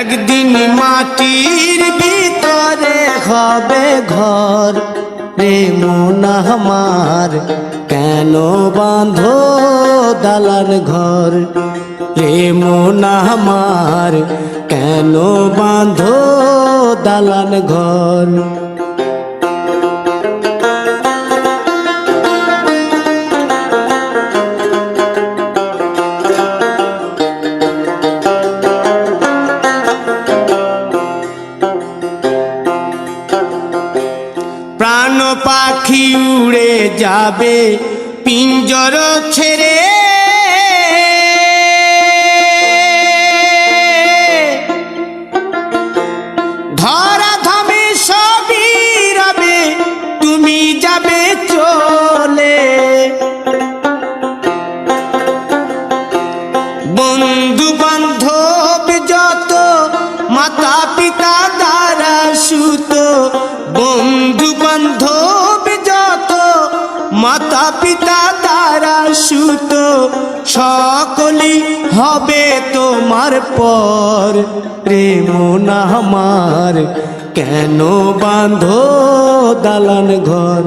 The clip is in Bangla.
একদিন মাটির ভিতরে হবে ঘর রে মন আমার, কেন বাঁধো দালান ঘর রে মন আমার, কেন বাঁধো দালান ঘর। প্রাণ পাখি উড়ে যাবে পিঞ্জর ছেড়ে, ধরা ধামে সবই রবে তুমি যাবে চলে। বন্ধু বান্ধব যত মাতা পিতা দ্বারা সুত, বন্ধু বান্ধব যত মাতা পিতা দ্বারা সুত, সকলই হবে তোমার পর রে মন আমার, কেন বাঁধো দালান ঘর।